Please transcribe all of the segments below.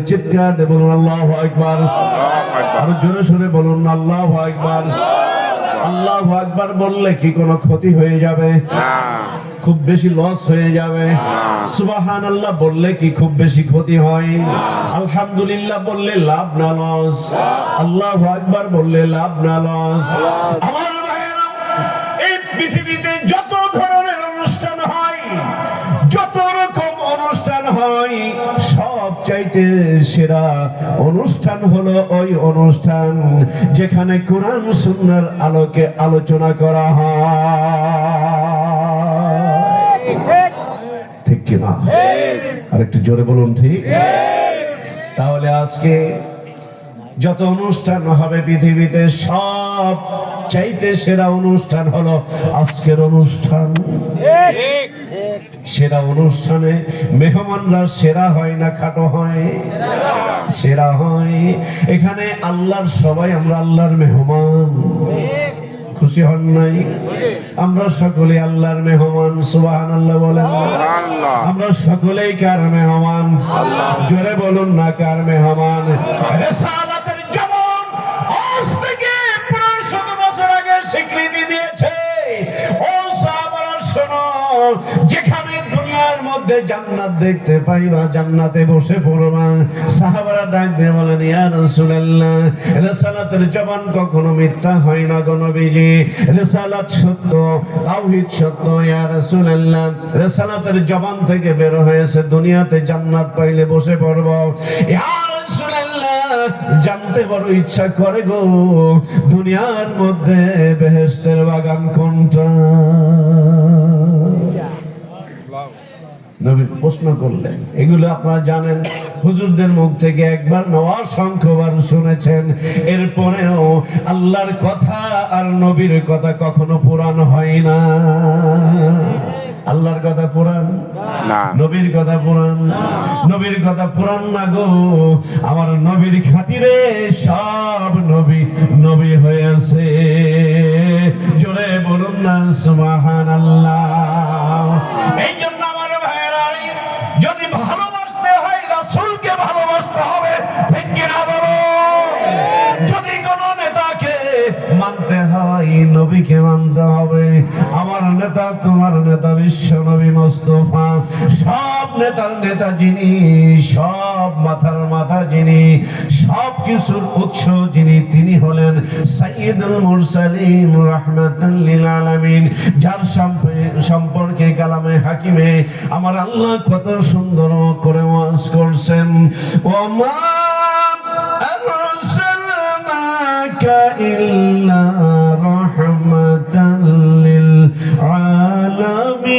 চিৎকার দিয়ে বলুন আল্লাহু আকবার। আরো জোরে সোরে বলুন আল্লাহু আকবার। আল্লাহু আকবার বললে কি কোনো ক্ষতি হয়ে যাবে? খুব বেশি লস হয়ে যাবে? সুবহানাল্লাহ বললে কি খুব বেশি ক্ষতি হয়? আলহামদুলিল্লাহ বললে লাভ না লস? আল্লাহু আকবার বললে লাভ না লস? আমার ভাইয়েরা, এই পৃথিবীতে যত ধরনের অনুষ্ঠান হয়, যত রকম অনুষ্ঠান হয়, সবচাইতে সেরা অনুষ্ঠান হলো ওই অনুষ্ঠান যেখানে কোরআন সুন্নাহর আলোকে আলোচনা করা হয়। ঠিক কিনা? আরেকটু জোরে বলুন ঠিক। তাহলে আজকে যত অনুষ্ঠান হবে পৃথিবীতে সব চাইতে সেরা অনুষ্ঠান হলো আজকের অনুষ্ঠান। সেরা অনুষ্ঠানে মেহমানরা সেরা হয় না খাটো হয়? সেরা হয়। এখানে আল্লাহর সবাই আমরা আল্লাহর মেহমান। খুশি হন নাই? আমরা সকলে আল্লাহর মেহমান। সুবহানাল্লাহ বলেন। আমরা সকলেই কার মেহমান? জোরে বলুন না কার মেহমান? রিসালাতের যেমন আজ থেকে 500 বছর আগে স্বীকৃতি দিয়েছে, ও সাহাবারা শোনো, যেখানে দুনিয়ার মধ্যে জান্নাত দেখতে পাইবা জান্নাতে বসে পড়বা। সাহাবারা ডাক দিয়ে বলেন, ইয়া রাসূলুল্লাহ, রিসালাতের জবান কখনো মিথ্যা হয় না গো নবীজি। রিসালাত সত্য, তাওহীদ সত্য। ইয়া রাসূলুল্লাহ, রিসালাতের জবান থেকে বের হয়েছে দুনিয়াতে জান্নাত পাইলে বসে পড়ব। ইয়া রাসূলুল্লাহ, জানতে বড় ইচ্ছা করে গো, দুনিয়ার মধ্যে বেহেশতের বাগান কোনটা? নবী প্রশ্ন করলেন। এগুলো আপনারা জানেন, হুজুরদের মুখ থেকে একবার না অসংখ্যবার শুনেছেন। এরপরেও আল্লাহর কথা আর নবীর কথা কখনো পুরাণ হয় না। আল্লাহর কথা পুরাণ না, নবীর কথা পুরাণ না। নবীর কথা পুরাণ না গো, আমার নবীর খাতিরে সব নবী নবী হয়েছে। জোরে বলুন না সুবহানাল্লাহ। এই জন্য যদি ভালোবাসতে হয় রাসূলকে ভালোবাসতে হবে। ঠিক কিনা বলো? যদি কোন নেতাকে মানতে হয় নবীকে মানতে হবে। আমার নেতা তোমার নেতা বিশ্ব নবী মুস্তাফা। সব নেতার নেতা যিনি, সব মাথার মাথা যিনি, সব কিছুর উৎস যিনি, তিনি হলেন সাইয়্যিদুল মুরসালিন রাহমাতাল লিল আলামিন, যার সম্পর্কে কালামে হাকিমে আমার আল্লাহ কত সুন্দর করে ওয়াজ করছেন। ওমা আরসালনাকা ইল্লা রাহমাতাল লিল আলামিন।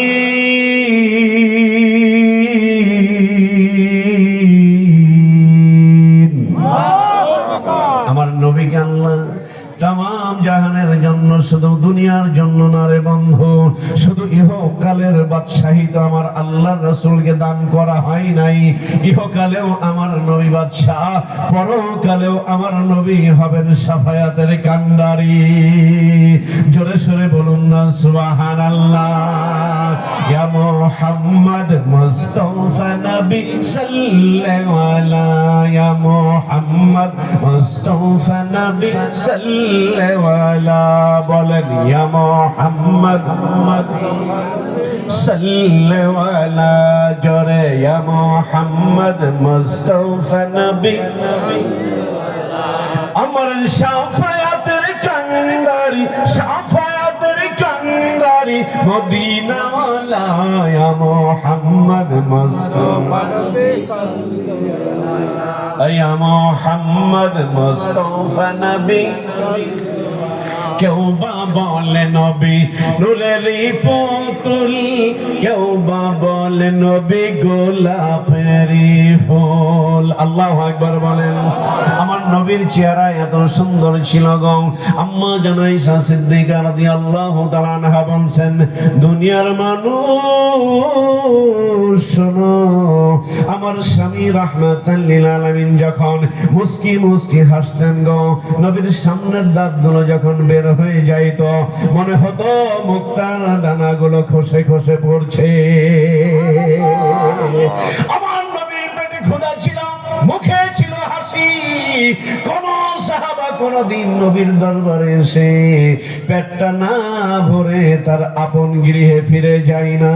আমার নবীকে আল্লাহ তামাম জাহানের জন্য, শুধু দুনিয়ার জন্য না রে বন্ধু, শুধু ইহকালের বাদশাহী তো আমার আল্লাহর রাসূলকে দান করা হয় নাই। ইহকালেও আমার নবী বাদশাহ, পরকালেও আমার নবী হবেন শাফায়াতের কান্ডারি। জোরে সোরে বলুন না সুবহানাল্লাহ। ইয়া মুহাম্মদ মুস্তাফা নবী সাল্লাল্লাহু আলাইহি, ইয়া মুহাম্মদ মুস্তাফা নবী সাল্লাল্লাহু বলেন, ইয়া মুহাম্মদ সাল্লাল্লাহু জোরে, ইয়া মুহাম্মদ মুস্তাফা নবী আমার শাফায়াতের কান্ডারি, শাফায়াতের কান্ডারি মদিনা ওয়ালা, ইয়া মুহাম্মদ মুস্তাফা নবী ইয়া মুহাম্মদ মুস্তাফা নবী। কেউ বা বলে নবী নূরেরই পুতুল, কেউ বা বলে নবী গোলাপেরই ফুল। আল্লাহু আকবার বলেন। আমার নবীর চেহারা এত সুন্দর ছিল গো, আম্মা জান আয়েশা সিদ্দিকা রাদিয়াল্লাহু তাআলা আনহা বলছেন, দুনিয়ার মানুষ শোনো, আমার স্বামী রাহমাতাল লিল আলামিন যখন মুস্কি মুস্কি হাসতেন গো, নবীর সামনের দাঁতগুলো যখন বের হয়ে যাইতো, মনে হতো মুক্তার দানাগুলো খসে খসে পড়ছে। আমার নবীর পেটে ক্ষুধা ছিল, মুখে কোন সাহাবা কোনদিন নবীর দরবারে এসে পেটটা না ভরে তার আপন গৃহে ফিরে যায় না।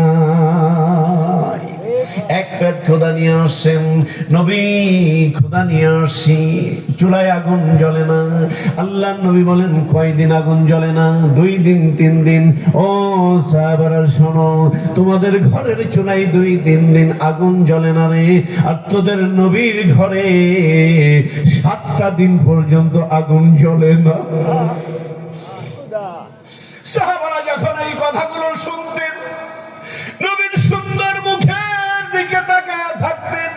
এক পেট খোদা নিয়ে আসছেন, নবী খোদা নিয়ে আসছি, চুলায় আগুন জ্বলে না। আল্লাহ নবী বলেন কয়দিন আগুন জ্বলে না? 2 দিন 3 দিন। ও সাহাবারা শোনো, তোমাদের ঘরের চুলায় 2-3 দিন আগুন জ্বলে না রে, আর তোদের নবীর ঘরে 7টা দিন পর্যন্ত আগুন জ্বলে না। সাহাবারা যখন এই কথাগুলো শুনতেন, নবীর সুন্দর মুখের দিকে তাকায় থাকতেন।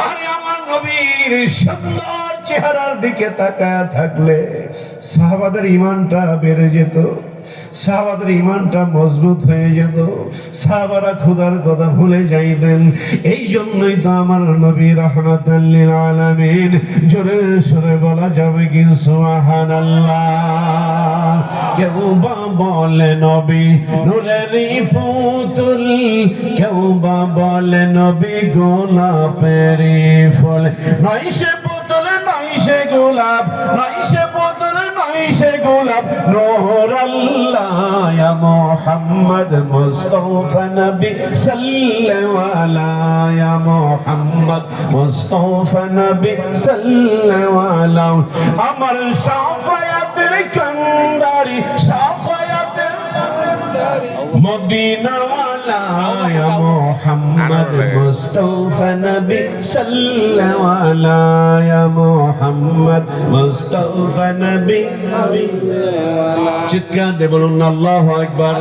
আরে আমার নবীর সুন্দর চেহারার দিকে তাকায় থাকলে সাহাবাদের ঈমানটা বেড়ে যেত, সাহাবাদের ঈমানটা মজবুত হয়ে যেত, সাহাবারা খোদার কথা ভুলে যাইতেন। এই জন্যই তো আমার নবী রাহমাতাল লিল আলামিন, জোরে সোরে বলা যাবে কি সুবহানাল্লাহ। কেউ বা বলে নবী নূরেরই পুতুল, কেউ বা বলে নবী গোলাপেরই ফুল। নয় সে পুতুল নয় সে গোলাপ, নয় সে পুতুল নয় সে গোলাপ, নূর আল্লাহ ইয়া মুহাম্মদ মুস্তাফা নবী সাল্লাল্লাহু আলাইহি ইয়া মুহাম্মদ মুস্তাফা নবী সাল্লাল্লাহু আলাইহি। আমার শাফায়াতের কান্ডারি, শাফায়াতের কান্ডারি মদিনা ওয়ালা ইয়া মুহাম্মদ মুস্তাফা নবী সাল্লাল্লাহু আলাইহি ইয়া মুহাম্মদ মুস্তাফা নবী। চিৎকার দিয়ে বলুন আল্লাহু আকবার।